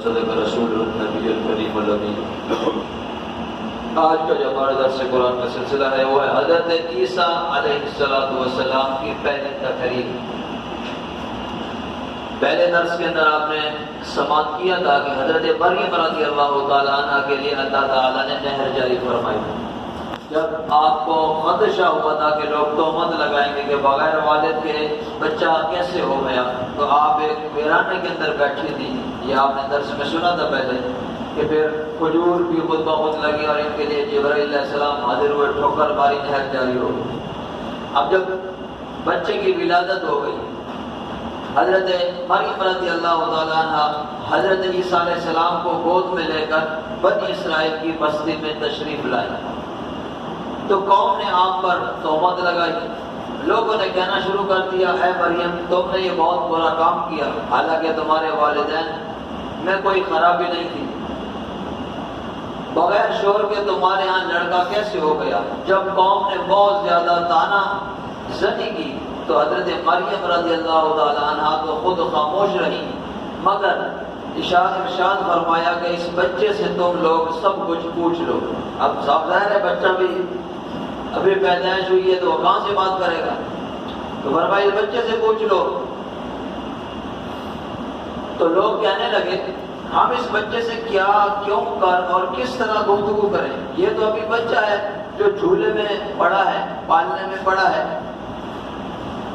صدق رسول النبی الکریم الامین۔ آج کا جو ہمارا درس قرآن کا سلسلہ ہے وہ ہے حضرت عیسیٰ علیہ السلام کی پہلی تقریر۔ پہلے درس کے اندر آپ نے سماعت کیا تھا کہ حضرت مریم رضی اللہ تعالیٰ عنہ کے لیے اللہ تعالیٰ نے نہر جاری فرمائی۔ جب آپ کو خدشہ ہوا تھا کہ لوگ تہمت لگائیں گے کہ بغیر والد کے بچہ کیسے ہو گیا، تو آپ ایک ویرانے کے اندر بیٹھی تھی، یہ آپ نے درس میں سنا تھا پہلے، کہ پھر کھجور بھی خود بخود لگی اور ان کے لیے جبرائیل علیہ السلام حاضر ہوئے، ٹھوکر ماری، نہر جاری ہو گئی۔ اب جب بچے کی ولادت ہو گئی، حضرت مریم رضی اللہ تعالیٰ عنہ حضرت عیسیٰ علیہ السلام کو گود میں لے کر بنی اسرائیل کی بستی میں تشریف لائی، تو قوم نے آپ پر تہمت لگائی۔ لوگوں نے کہنا شروع کر دیا، اے مریم تم نے یہ بہت برا کام کیا، حالانکہ تمہارے والدین میں کوئی خرابی نہیں تھی، بغیر شور کے تمہارے ہاں لڑکا کیسے ہو گیا۔ جب قوم نے بہت زیادہ طعنہ زنی کی تو حضرت مریم رضی اللہ تعالیٰ عنہ تو خود خاموش رہی، مگر ارشاد فرمایا کہ اس بچے سے تم لوگ سب کچھ پوچھ لو۔ اب صاف ظاہر ہے بچہ بھی ابھی پیدائش ہوئی ہے تو وہ کہاں سے بات کرے گا، تو فرمایا اس بچے سے پوچھ لو۔ تو لوگ کہنے لگے ہم اس بچے سے کیا، کیوں کر اور کس طرح گفتگو کریں، یہ تو ابھی بچہ ہے جو جھولے میں پڑا ہے، پالنے میں پڑا ہے۔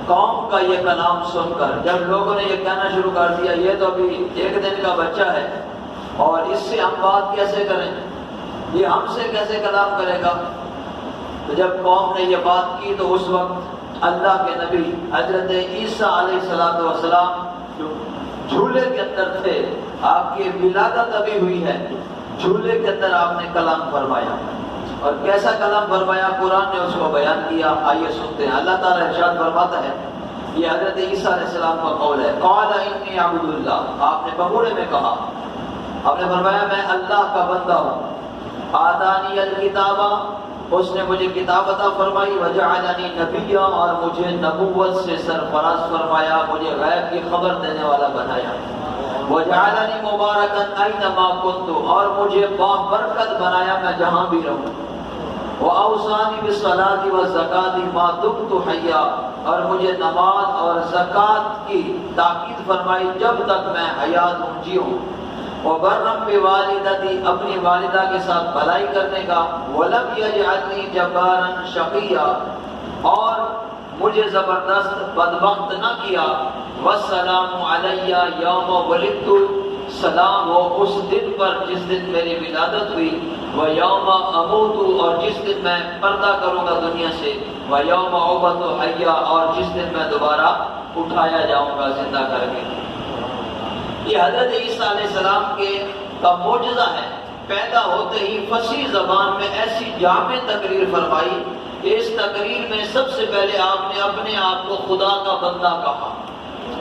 قوم کا یہ کلام سن کر جب لوگوں نے یہ کہنا شروع کر دیا یہ تو ابھی ایک دن کا بچہ ہے اور اس سے ہم بات کیسے کریں، یہ ہم سے کیسے کلام کرے گا، تو جب قوم نے یہ بات کی تو اس وقت اللہ کے نبی حضرت عیسیٰ علیہ السلام جو جھولے کے اندر تھے، آپ کی ولادت ابھی ہوئی ہے، جھولے کے اندر آپ نے کلام فرمایا، اور کیسا کلام فرمایا قرآن نے اس کو بیان کیا۔ آئیے سنتے ہیں۔ اللہ تعالیٰ ارشاد فرماتا ہے، یہ حضرت عیسیٰ علیہ السلام کا قول ہے، قال انی عبد اللہ، آپ نے بگوڑے میں کہا، آپ نے فرمایا میں اللہ کا بندہ ہوں، آتانی الکتابہ، اس نے مجھے کتاب عطا فرمائی، وجعلنی نبیا، اور مجھے نبوت سے سرفراز فرمایا، مجھے غیب کی خبر دینے والا بنایا، وجعلنی مبارکا اینما کنت، اور مجھے بابرکت بنایا میں جہاں بھی رہوں، وَأَوْصَانِي بِالصَّلَاةِ وَالزَّكَاةِ مَا دُمْتُ حَيًّا، اور مجھے نماز اور زکوٰۃ کی تاکید فرمائی جب تک میں حیات ہوں، جی ہوں، وَبَرًّا بِوَالِدَتِي، اپنی والدہ کے ساتھ بھلائی کرنے کا، وَلَمْ يَجْعَلْنِي جَبَّارًا شَقِيًّا، اور مجھے زبردست بدبخت نہ کیا، وَالسَّلَامُ عَلَيَّ يَوْمَ وُلِدتُّ، سلام ہو اس دن پر جس دن میری ولادت ہوئی، وَيَوْمَ أَمُوتُ، اور جس دن میں پردہ کروں گا دنیا سے، وَيَوْمَ أُبْعَثُ حَيًّا، اور جس دن میں دوبارہ اٹھایا جاؤں گا زندہ کر کے۔ یہ حضرت عیسیٰ علیہ السلام کا معجزہ ہے، پیدا ہوتے ہی فصیح زبان میں ایسی جامع تقریر فرمائی کہ اس تقریر میں سب سے پہلے آپ نے اپنے آپ کو خدا کا بندہ کہا۔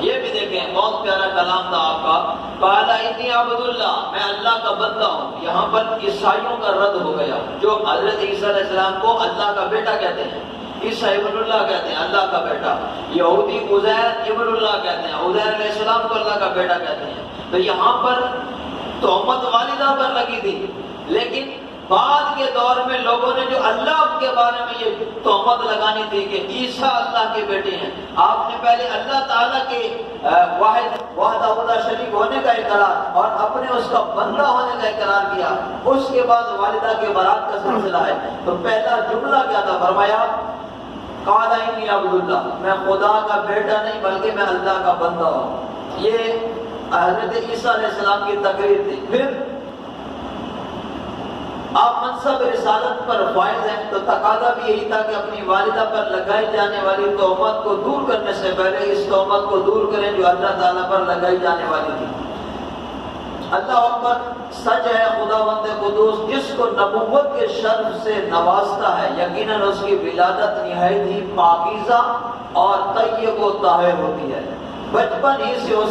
یہ بھی دیکھیں بہت پیارا کلام تھا آپ کا، قال انی عبد اللہ، میں اللہ کا بندہ ہوں۔ یہاں پر عیسائیوں کا رد ہو گیا جو حضرت عیسیٰ علیہ السلام کو اللہ کا بیٹا کہتے ہیں، عیسیٰ ابن اللہ کہتے ہیں، اللہ کا بیٹا، یہودی عزیر ابن اللہ کہتے ہیں، عزیر علیہ السلام کو اللہ کا بیٹا کہتے ہیں۔ تو یہاں پر تہمت والدہ پر لگی تھی، لیکن بعد کے دور میں لوگوں نے جو اللہ کے بارے میں یہ تہمت لگانی تھی کہ عیسیٰ اللہ کے بیٹے ہیں، آپ نے پہلے اللہ تعالیٰ کے وحدہ شریک ہونے کا اقرار اور اپنے اس کا بندہ ہونے کا اقرار کیا، اس کے بعد والدہ کے برات کا سلسلہ ہے۔ تو پہلا جملہ کیا تھا، فرمایا قال انی عبد اللہ، میں خدا کا بیٹا نہیں بلکہ میں اللہ کا بندہ ہوں۔ یہ حضرت عیسیٰ علیہ السلام کی تقریر تھی۔ پھر آپ منصب رسالت پر فائز ہیں تو تقاضا بھی یہی تھا کہ اپنی والدہ پر لگائی جانے والی تہمت کو دور کرنے سے پہلے اس تہمت کو دور کریں جو اللہ تعالیٰ پر لگائی جانے والی تھی۔ اللہ اکبر، سچ ہے خداوند قدوس جس کو نبوت کے شرف سے نوازتا ہے، یقیناً اس کی ولادت نہایت ہی پاکیزہ اور طیب و طاہر ہوتی ہے۔ بچپن ہی سے اس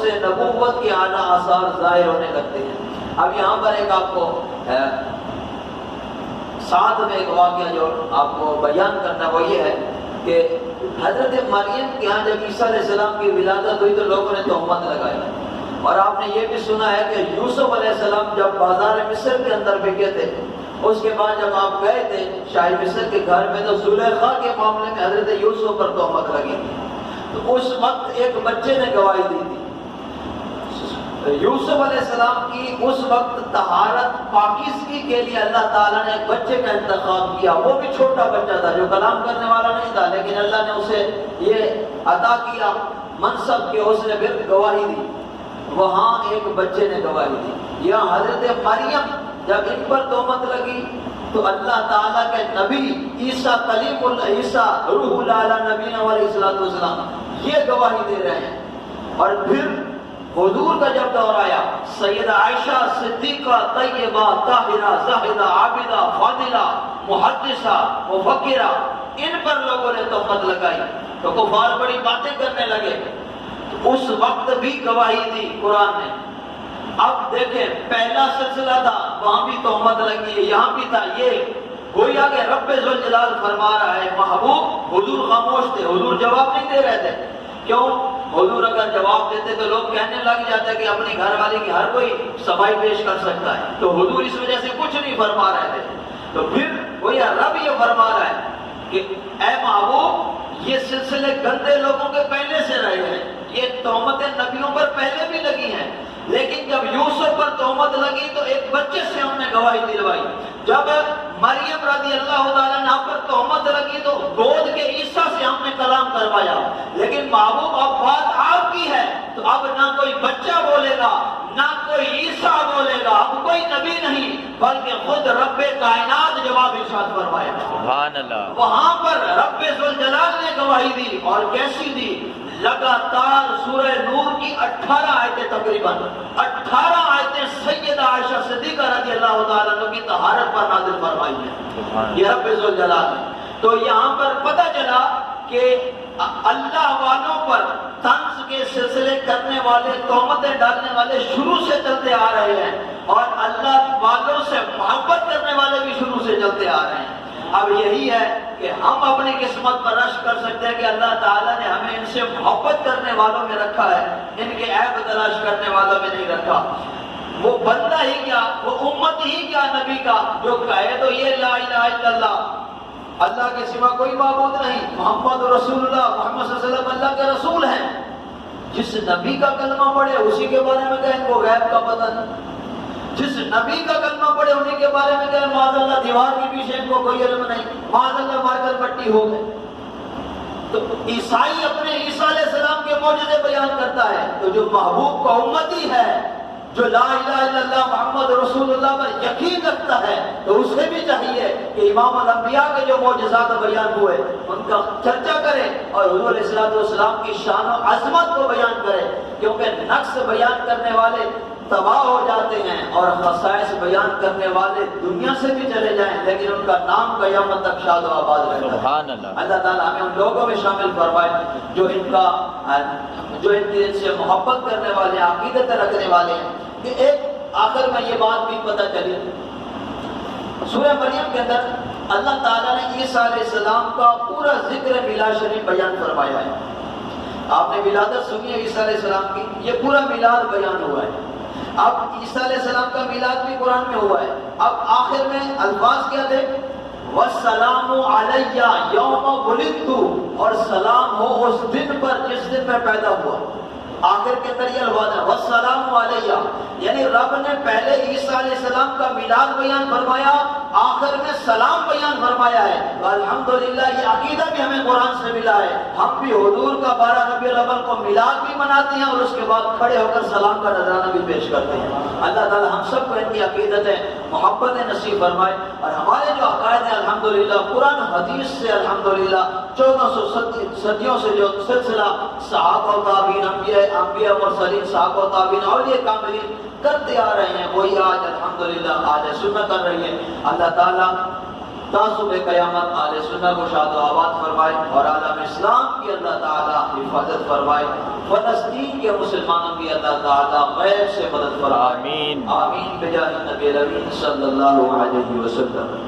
سے نبوت کے اعلیٰ آثار ظاہر ہونے لگتے ہیں۔ اب یہاں پر ایک آپ کو ساتھ میں ایک واقعہ جو آپ کو بیان کرنا وہ یہ ہے کہ حضرت مریم کے ہاں جب عیسیٰ علیہ السلام کی ولادت ہوئی تو لوگوں نے تہمت لگائی، اور آپ نے یہ بھی سنا ہے کہ یوسف علیہ السلام جب بازار مصر کے اندر بکے تھے، اس کے بعد جب آپ گئے تھے شاہ مصر کے گھر میں، تو زلیخا کے معاملے میں حضرت یوسف پر تہمت لگی تھی، تو اس وقت ایک بچے نے گواہی دی تھی۔ یوسف علیہ السلام کی اس وقت طہارت پاکیزگی کے لیے اللہ تعالیٰ نے ایک بچے کا انتخاب کیا، وہ بھی چھوٹا بچہ تھا جو کلام کرنے والا نہیں تھا، لیکن اللہ نے اسے یہ عطا کیا منصب کہ اس نے پھر گواہی دی۔ وہاں ایک بچے نے گواہی دی۔ یہاں حضرت مریم جب ان پر تہمت لگی تو اللہ تعالیٰ کے نبی عیسیٰ کلیم اللہ، عیسیٰ روح اللہ علیہ نبینا علیہ السلام یہ گواہی دے رہے ہیں۔ اور پھر حضور کا جب دور آیا، سیدہ عائشہ صدیقہ طیبہ طاہرہ زاہدہ عابدہ فاضلہ محدثہ مفکرہ، ان پر لوگوں نے تہمت لگائی تو کفار بڑی باتیں کرنے لگے۔ اس وقت بھی گواہی دی قرآن نے۔ اب دیکھیں پہلا سلسلہ تھا، وہاں بھی تہمت لگی ہے، یہاں بھی تھا۔ یہ گویا کہ رب ذوالجلال فرما رہا ہے، محبوب حضور خاموش تھے، حضور جواب نہیں دے رہے تھے۔ کیوں؟ حضور اگر جواب دیتے تو لوگ کہنے لگ جاتے کہ اپنی گھر والی کی ہر کوئی صفائی پیش کر سکتا ہے، تو حضور اس وجہ سے کچھ نہیں فرما رہے تھے۔ تو پھر گویا رب یہ فرما رہا ہے کہ اے محبوب، یہ سلسلے گندے لوگوں کے پہلے سے رہے ہیں، یہ تہمتیں نبیوں پر پہلے بھی لگی ہیں، لیکن جب یوسف پر تہمت لگی تو ایک بچے سے ہم نے گواہی دلوائی۔ جب مریم رضی اللہ تعالیٰ عنہا پر تہمت لگی تو گود کے عیسیٰ سے ہم نے کلام کروایا، لیکن محبوب اب بات آپ کی ہے تو اب نہ کوئی بچہ بولے گا نہ کوئی عیسیٰ بولے گا، اب کوئی نبی نہیں بلکہ خود رب کائنات جواب ارشاد فرمائے گا۔ سبحان اللہ۔ وہاں پر رب ذوالجلال نے گواہی دی، اور کیسی دی؟ لگاتار سورہ نور کی 18 آیتیں، تقریباً 18 آیتیں سیدہ عائشہ صدیقہ رضی اللہ تعالیٰ عنہ کی طہارت پر نازل فرمائی ہے یہ رب ذوالجلال نے۔ تو یہاں پر پتہ چلا کہ اللہ والوں پر طنز کے سلسلے کرنے والے، تہمتیں ڈالنے والے شروع سے چلتے آ رہے ہیں، اور اللہ والوں سے محبت کرنے والے بھی شروع سے چلتے آ رہے ہیں۔ اب یہی ہے کہ ہم اپنی قسمت پر رشک کر سکتے ہیں کہ اللہ تعالیٰ نے ہمیں ان سے محبت کرنے والوں میں رکھا ہے، ان کے عیب تلاش کرنے والوں میں نہیں رکھا۔ وہ بندہ ہی کیا، وہ امت ہی کیا نبی کا جو کہے تو یہ لا الہ الا اللہ، اللہ کے سوا کوئی معبود نہیں، محمد رسول اللہ، محمد صلی اللہ علیہ وسلم اللہ کے رسول ہیں۔ جس نبی کا کلمہ پڑھے اسی کے بارے میں کہیں کو غیب کا پتہ نہیں، جس نبی کا کلمہ پڑھے انہی کے بارے میں کہیں معاذ اللہ دیوار کے پیچھے ان کو کوئی علم نہیں، معاذ اللہ مار کر پٹی ہو گئے۔ تو عیسائی اپنے عیسیٰ علیہ السلام کے معجزے بیان کرتا ہے، تو جو محبوب کا امتی ہے، جو لا الہ الا اللہ محمد رسول اللہ پر یقین رکھتا ہے، تو اسے بھی چاہیے کہ امام الانبیاء کے جو معجزات بیان ہوئے ان کا چرچا کرے، اور حضور علیہ السلام کی شان و عظمت کو بیان کرے، کیونکہ نقص بیان کرنے والے تباہ ہو جاتے ہیں اور خصائص بیان کرنے والے دنیا سے بھی چلے جائیں، لیکن ان کا نام قیامت تک شاد و آباد رہتا ہے۔ سبحان اللہ۔ اللہ تعالیٰ ہمیں ان لوگوں میں شامل فرمائے جو ان سے محبت کرنے والے، عقیدت رکھنے والے ہیں۔ کہ ایک آخر میں یہ بات بھی پتہ چلی، سورہ مریم کے اندر اللہ تعالیٰ نے عیسیٰ علیہ السلام کا پورا ذکر میلاد شریف بیان فرمایا ہے۔ آپ نے ولادت سنی ہے عیسیٰ علیہ السلام کی، یہ پورا میلاد بیان ہوا ہے۔ اب عیسیٰ علیہ السلام کا میلاد بھی قرآن میں ہوا ہے۔ اب آخر میں الفاظ کیا تھے؟ وَالسَّلَامُ عَلَيَّ يَوْمَ وُلِدتُّ، اور سلام ہو اس دن پر جس دن میں پیدا ہوا۔ آخر کے اندر یہ الفاظ ہے وَالسَّلَامُ عَلَيَّ، یعنی رب نے پہلے عیسیٰ علیہ السلام کا میلاد بیان فرمایا، آخر میں سلام بیان فرمایا ہے۔ الحمدللہ یہ عقیدہ بھی ہمیں قرآن سے ملا ہے، ہم بھی حضور کا 12 ربیع الاول کو میلاد بھی مناتے ہیں اور اس کے بعد کھڑے ہو کر سلام کا نذرانہ بھی پیش کرتے ہیں۔ اللہ تعالی ہم سب کو ان کی عقیدتیں محبت نصیب فرمائے، اور ہمارے جو عقائد ہیں الحمدللہ قرآن حدیث سے الحمدللہ 1400 صدیوں سے جو سلسلہ صحابہ و تابعین، انبیاء مرسلین، صحابہ و تابعین، اولیاء کاملین کرتے آ رہے ہیں، وہی آج الحمدللہ اہل سنت کر رہی ہے۔ اللہ تعالیٰ تاسب قیامت اہل سنت کو شاد و آباد فرمائے، اور عالم اسلام کی اللہ تعالیٰ حفاظت فرمائے، فلسطین کے مسلمانوں کی اللہ تعالیٰ غیب سے مدد فرمائے، آمین آمین بجاہ نبی الامین صلی اللہ علیہ وسلم۔